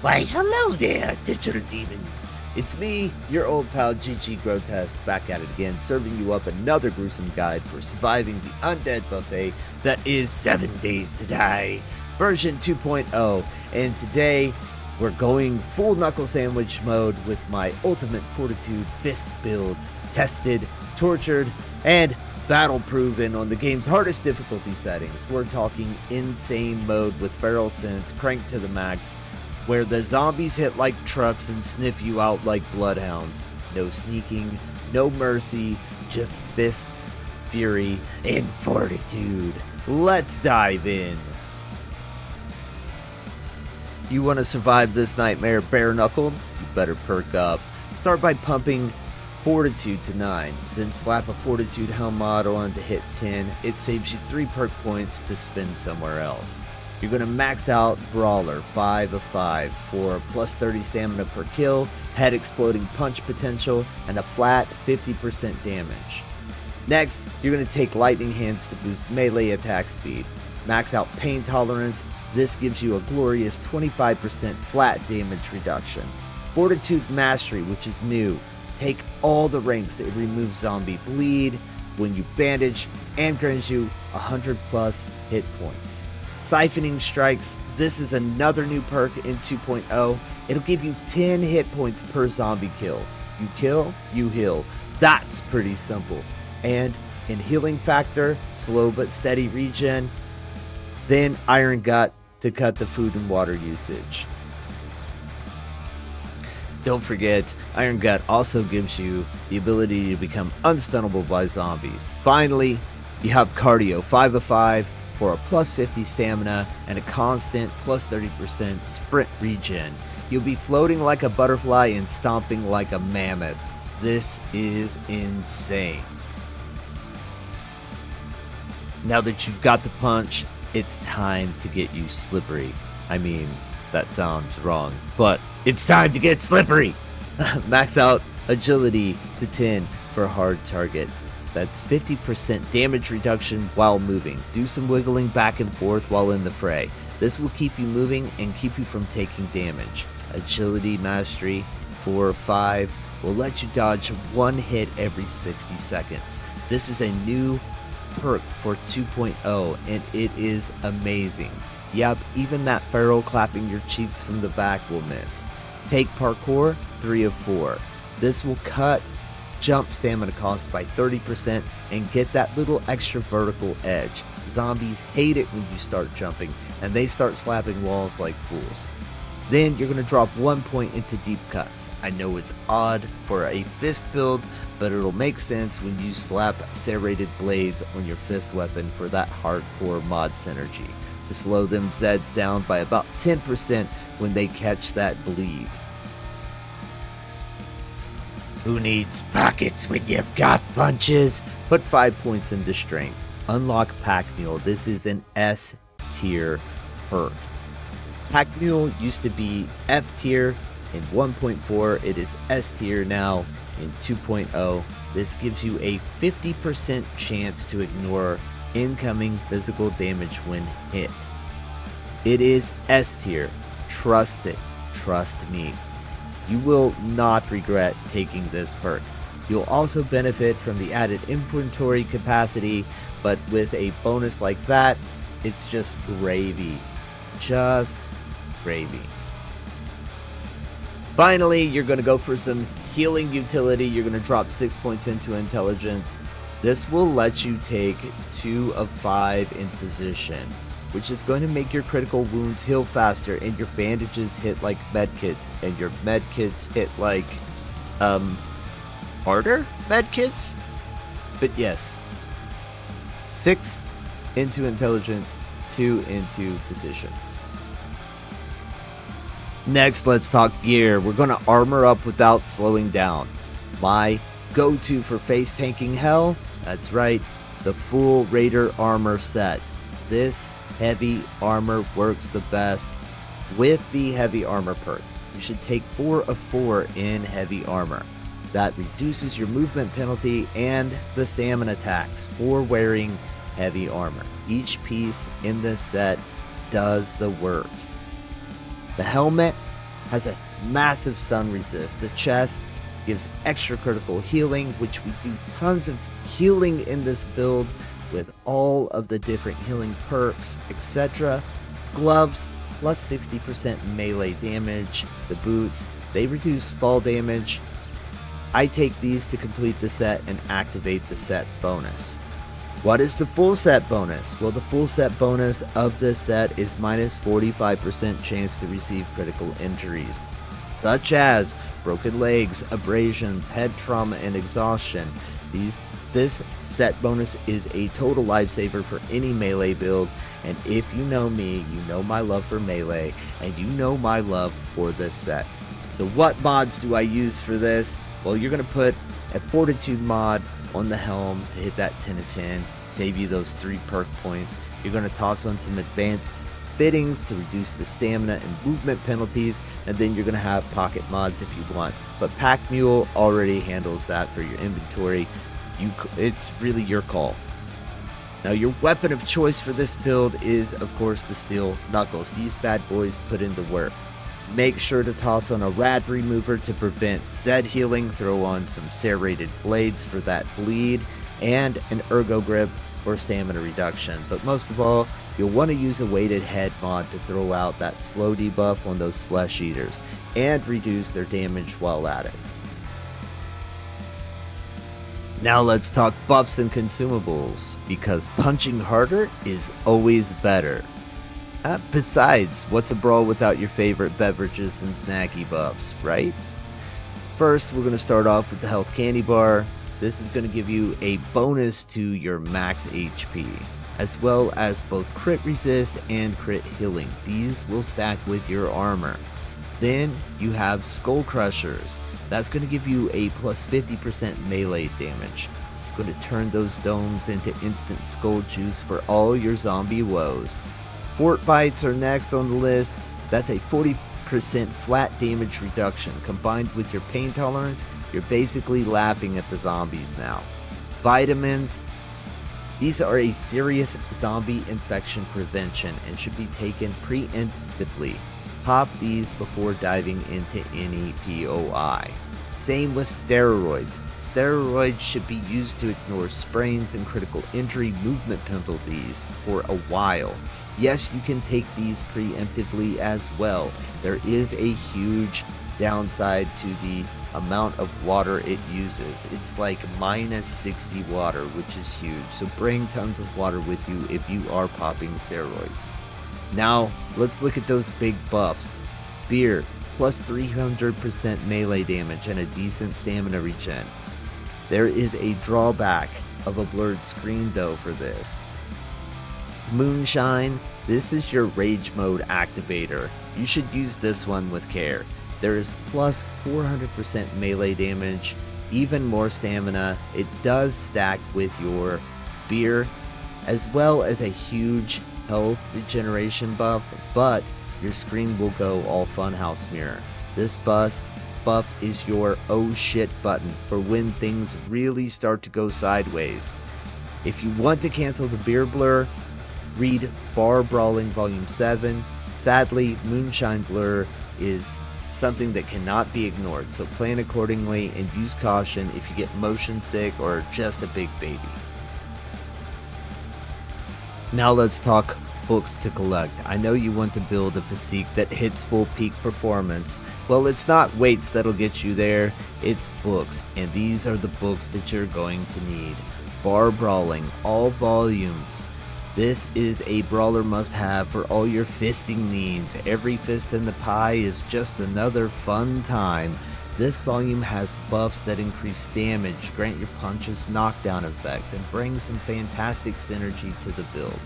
Why, hello there, digital demons. It's me, your old pal GG Grotesque, back at it again, serving you up another gruesome guide for surviving the undead buffet that is 7 Days to Die, version 2.0. And today, we're going full knuckle sandwich mode with my ultimate Fortitude Fist Build, tested, tortured, and battle proven on the game's hardest difficulty settings. We're talking insane mode with feral sense cranked to the max, where the zombies hit like trucks and sniff you out like bloodhounds. No sneaking, no mercy, just fists, fury, and fortitude. Let's dive in. You want to survive this nightmare bare knuckled? You better perk up. Start by pumping Fortitude to 9, then slap a Fortitude helm mod on to hit 10. It saves you 3 perk points to spend somewhere else. You're going to max out Brawler 5 of 5 for plus 30 stamina per kill, head exploding punch potential, and a flat 50% damage. Next, you're going to take Lightning Hands to boost melee attack speed. Max out Pain Tolerance. This gives you a glorious 25% flat damage reduction. Fortitude Mastery, which is new. Take all the ranks. It removes zombie bleed when you bandage and grants you 100 plus hit points. Siphoning Strikes. This is another new perk in 2.0. It'll give you 10 hit points per zombie kill. You kill, you heal. That's pretty simple. And in Healing Factor, slow but steady regen. Then Iron Gut to cut the food and water usage. Don't forget, Iron Gut also gives you the ability to become unstunnable by zombies. Finally, you have Cardio 5 of 5 for a plus 50 stamina and a constant plus 30% sprint regen. You'll be floating like a butterfly and stomping like a mammoth. This is insane. Now that you've got the punch, it's time to get you slippery. I mean, that sounds wrong, but it's time to get slippery. Max out Agility to 10 for a hard target. That's 50% damage reduction while moving. Do some wiggling back and forth while in the fray. This will keep you moving and keep you from taking damage. Agility Mastery 4 or 5 will let you dodge 1 hit every 60 seconds. This is a new perk for 2.0 and it is amazing. Yep, even that feral clapping your cheeks from the back will miss. Take Parkour 3 of 4. This will cut jump stamina costs by 30% and get that little extra vertical edge. Zombies hate it when you start jumping and they start slapping walls like fools. Then you're going to drop 1 point into Deep Cut. I know it's odd for a fist build, but it'll make sense when you slap serrated blades on your fist weapon for that hardcore mod synergy to slow them Zeds down by about 10% when they catch that bleed. Who needs pockets when you've got punches? Put 5 points into strength. Unlock Pack Mule. This is an S tier perk. Pack Mule used to be F tier in 1.4. It is S tier now in 2.0. This gives you a 50% chance to ignore incoming physical damage when hit. It is S tier. Trust it. Trust me. You will not regret taking this perk. You'll also benefit from the added inventory capacity, but with a bonus like that, it's just gravy. Just gravy. Finally, you're going to go for some healing utility. You're going to drop 6 points into intelligence. This will let you take 2 of 5 in physician, which is going to make your critical wounds heal faster and your bandages hit like medkits and your medkits hit like harder medkits. But yes, 6 into intelligence, 2 into physician. Next, let's talk gear. We're going to armor up without slowing down. My go-to for face tanking hell, that's right, the full Raider armor set. This heavy armor works the best with the heavy armor perk. You should take 4 of 4 in heavy armor. That reduces your movement penalty and the stamina tax for wearing heavy armor. Each piece in this set does the work. The helmet has a massive stun resist. The chest gives extra critical healing, which we do tons of healing in this build with all of the different healing perks, etc. Gloves, plus 60% melee damage. The boots, they reduce fall damage. I take these to complete the set and activate the set bonus. What is the full set bonus? Well, the full set bonus of this set is minus 45% chance to receive critical injuries, such as broken legs, abrasions, head trauma, and exhaustion. This set bonus is a total lifesaver for any melee build, and if you know me, you know my love for melee, and you know my love for this set. So what mods do I use for this? Well, you're going to put a Fortitude mod on the helm to hit that 10 of 10, save you those 3 perk points. You're going to toss on some advanced fittings to reduce the stamina and movement penalties, and then you're going to have pocket mods if you want. But Pack Mule already handles that for your inventory. It's really your call. Now, your weapon of choice for this build is, of course, the steel knuckles. These bad boys put in the work. Make sure to toss on a rad remover to prevent Zed healing, throw on some serrated blades for that bleed, and an ergo grip for stamina reduction. But most of all, you'll want to use a weighted head mod to throw out that slow debuff on those flesh eaters and reduce their damage while at it. Now let's talk buffs and consumables, because punching harder is always better. Besides, what's a brawl without your favorite beverages and snacky buffs, right? First, we're going to start off with the health candy bar. This is going to give you a bonus to your max HP, as well as both crit resist and crit healing. These will stack with your armor. Then you have skull crushers. That's going to give you a plus 50% melee damage. It's going to turn those domes into instant skull juice for all your zombie woes. Fort bites are next on the list. That's a 40% flat damage reduction. Combined with your pain tolerance, you're basically laughing at the zombies now. Vitamins. These are a serious zombie infection prevention and should be taken preemptively. Pop these before diving into any POI. Same with steroids. Steroids should be used to ignore sprains and critical injury movement penalties for a while. Yes, you can take these preemptively as well. There is a huge downside to the amount of water it uses. It's like minus 60 water, which is huge. So bring tons of water with you if you are popping steroids. Now, let's look at those big buffs. Beer, plus 300% melee damage and a decent stamina regen. There is a drawback of a blurred screen though for this. Moonshine, this is your rage mode activator. You should use this one with care. There is plus 400% melee damage, even more stamina. It does stack with your beer, as well as a huge health regeneration buff, but your screen will go all funhouse mirror. This buff is your oh shit button for when things really start to go sideways. If you want to cancel the beer blur, read Bar Brawling Volume 7. Sadly, Moonshine blur is something that cannot be ignored, so plan accordingly and use caution if you get motion sick or just a big baby. Now let's talk books to collect. I know you want to build a physique that hits full peak performance. Well, it's not weights that'll get you there, it's books, and these are the books that you're going to need. Bar Brawling, all volumes. This is a brawler must-have for all your fisting needs. Every fist in the pie is just another fun time. This volume has buffs that increase damage, grant your punches knockdown effects, and bring some fantastic synergy to the build.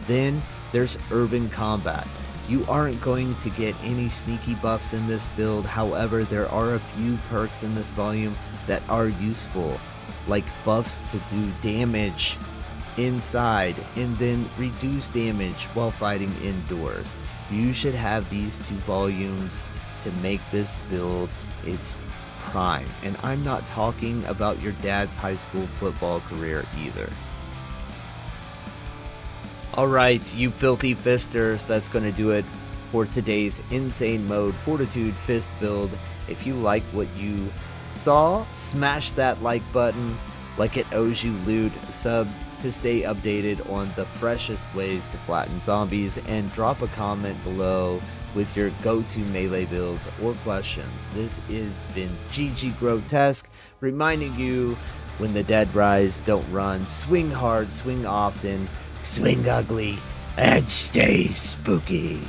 Then there's Urban Combat. You aren't going to get any sneaky buffs in this build, however there are a few perks in this volume that are useful, like buffs to do damage inside and then reduce damage while fighting indoors. You should have these 2 volumes to make this build its prime, and I'm not talking about your dad's high school football career either. Alright, you filthy fisters, that's going to do it for today's insane mode Fortitude Fist Build. If you like what you saw, smash that like button like it owes you loot, sub to stay updated on the freshest ways to flatten zombies, and drop a comment below with your go-to melee builds or questions. This has been GG Grotesque, reminding you, when the dead rise, don't run, swing hard, swing often, swing ugly, and stay spooky.